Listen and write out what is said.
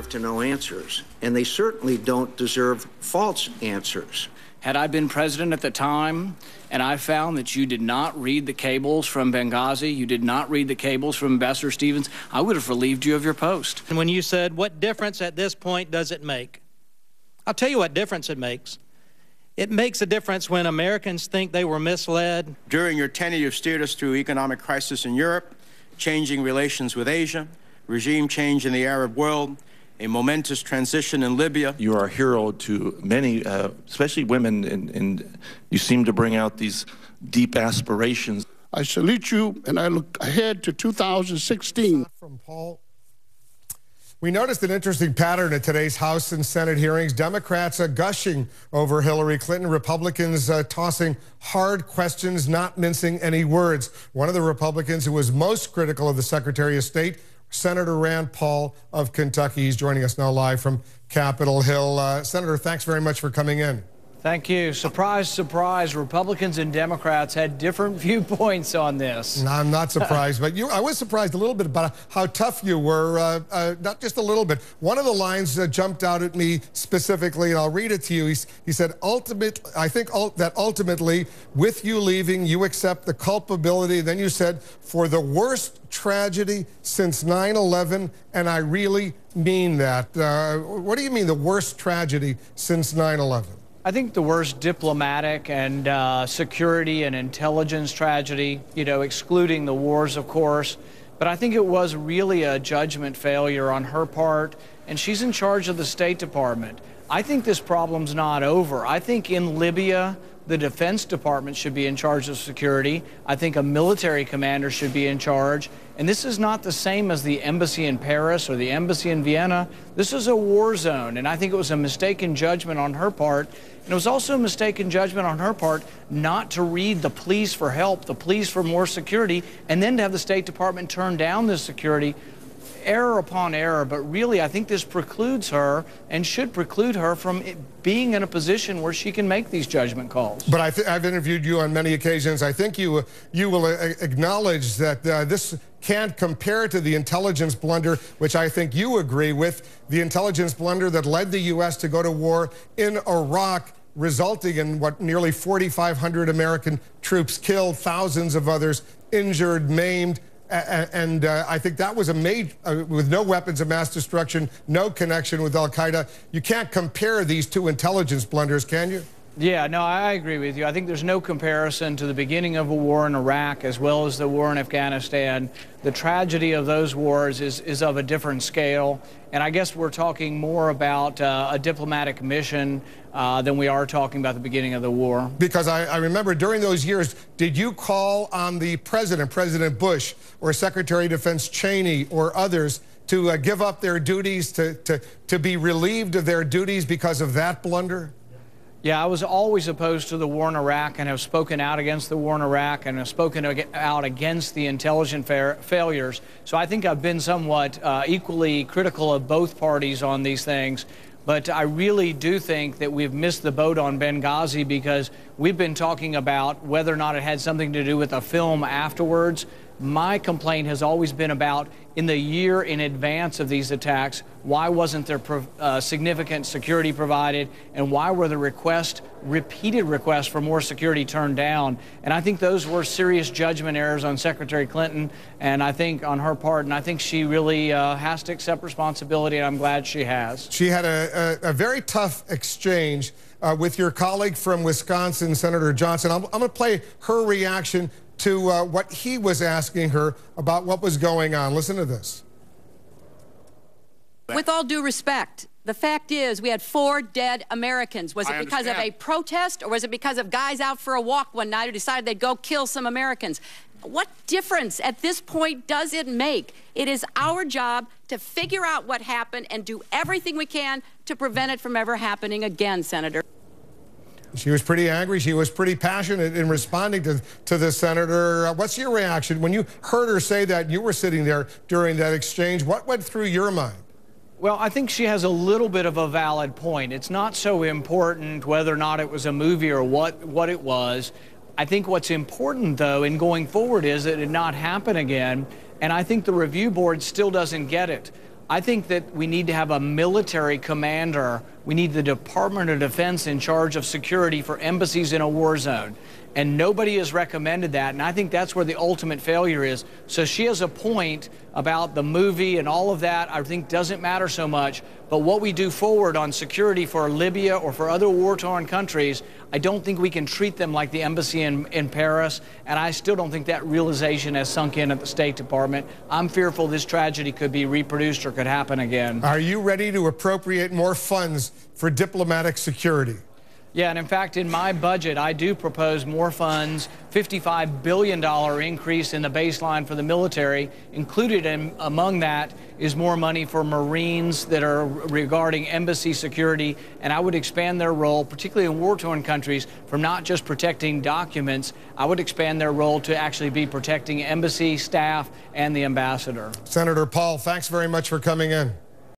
deserve to know answers, and they certainly don't deserve false answers. Had I been president at the time and I found that you did not read the cables from Benghazi, you did not read the cables from Ambassador Stevens, I would have relieved you of your post. And when you said, what difference at this point does it make? I'll tell you what difference it makes. It makes a difference when Americans think they were misled. During your tenure, you've steered us through economic crisis in Europe, changing relations with Asia, regime change in the Arab world, a momentous transition in Libya. You are a hero to many, especially women, and you seem to bring out these deep aspirations. I salute you, and I look ahead to 2016. From Paul. We noticed an interesting pattern at today's House and Senate hearings. Democrats are gushing over Hillary Clinton. Republicans tossing hard questions, not mincing any words. One of the Republicans who was most critical of the Secretary of State, Senator Rand Paul of Kentucky. He's joining us now live from Capitol Hill. Senator, thanks very much for coming in. Thank you. Surprise, surprise, Republicans and Democrats had different viewpoints on this. No, I'm not surprised, but I was surprised a little bit about how tough you were, not just a little bit. One of the lines jumped out at me specifically, and I'll read it to you. He said, I think that ultimately, with you leaving, you accept the culpability. Then you said, for the worst tragedy since 9/11, and I really mean that. What do you mean, the worst tragedy since 9/11? I think the worst diplomatic and security and intelligence tragedy, excluding the wars, of course. But I think it was really a judgment failure on her part, and she's in charge of the State Department. I think this problem's not over. I think in Libya, the Defense Department should be in charge of security. I think a military commander should be in charge. And this is not the same as the embassy in Paris or the embassy in Vienna. This is a war zone, and I think it was a mistaken judgment on her part. And it was also a mistaken judgment on her part not to read the pleas for help, the pleas for more security, and then to have the State Department turn down this security. Error upon error, but really I think this precludes her and should preclude her from being in a position where she can make these judgment calls. But I've interviewed you on many occasions. I think you will acknowledge that this can't compare to the intelligence blunder, which I think you agree with, the intelligence blunder that led the U.S. to go to war in Iraq, resulting in what, nearly 4,500 American troops killed, thousands of others injured, maimed. And I think that was a major, with no weapons of mass destruction, no connection with al-Qaeda. You can't compare these two intelligence blunders, can you? Yeah, no, I agree with you. I think there's no comparison to the beginning of a war in Iraq as well as the war in Afghanistan. The tragedy of those wars is of a different scale. And I guess we're talking more about a diplomatic mission than we are talking about the beginning of the war. Because I remember during those years, did you call on the president, President Bush, or Secretary of Defense Cheney, or others to give up their duties, to be relieved of their duties because of that blunder? Yeah, I was always opposed to the war in Iraq and have spoken out against the war in Iraq and have spoken out against the intelligence failures. So I think I've been somewhat equally critical of both parties on these things. But I really do think that we've missed the boat on Benghazi because we've been talking about whether or not it had something to do with a film afterwards. My complaint has always been about, in the year in advance of these attacks, why wasn't there significant security provided, and why were the repeated requests for more security turned down? And I think those were serious judgment errors on Secretary Clinton, and I think on her part, and I think she really has to accept responsibility, and I'm glad she has. She had a very tough exchange with your colleague from Wisconsin, Senator Johnson. I'm going to play her reaction to what he was asking her about what was going on. Listen to this. With all due respect, the fact is we had 4 dead Americans. Was it because of a protest, or was it because of guys out for a walk one night who decided they'd go kill some Americans? What difference at this point does it make? It is our job to figure out what happened and do everything we can to prevent it from ever happening again, Senator. She was pretty angry. She was pretty passionate in responding to the senator. What's your reaction when you heard her say that? You were sitting there during that exchange. What went through your mind? Well, I think she has a little bit of a valid point. It's not so important whether or not it was a movie or what it was. I think what's important, though, in going forward is that it not happen again. And I think the review board still doesn't get it. I think that we need to have a military commander. We need the Department of Defense in charge of security for embassies in a war zone. And nobody has recommended that, and I think that's where the ultimate failure is. So she has a point about the movie and all of that, I think doesn't matter so much, but what we do forward on security for Libya or for other war-torn countries, I don't think we can treat them like the embassy in Paris, and I still don't think that realization has sunk in at the State Department. I'm fearful this tragedy could be reproduced or could happen again. Are you ready to appropriate more funds for diplomatic security? Yeah, and in fact, in my budget, I do propose more funds, $55 billion increase in the baseline for the military. Included among that is more money for Marines that are regarding embassy security, and I would expand their role, particularly in war-torn countries, from not just protecting documents. I would expand their role to actually be protecting embassy staff and the ambassador. Senator Paul, thanks very much for coming in.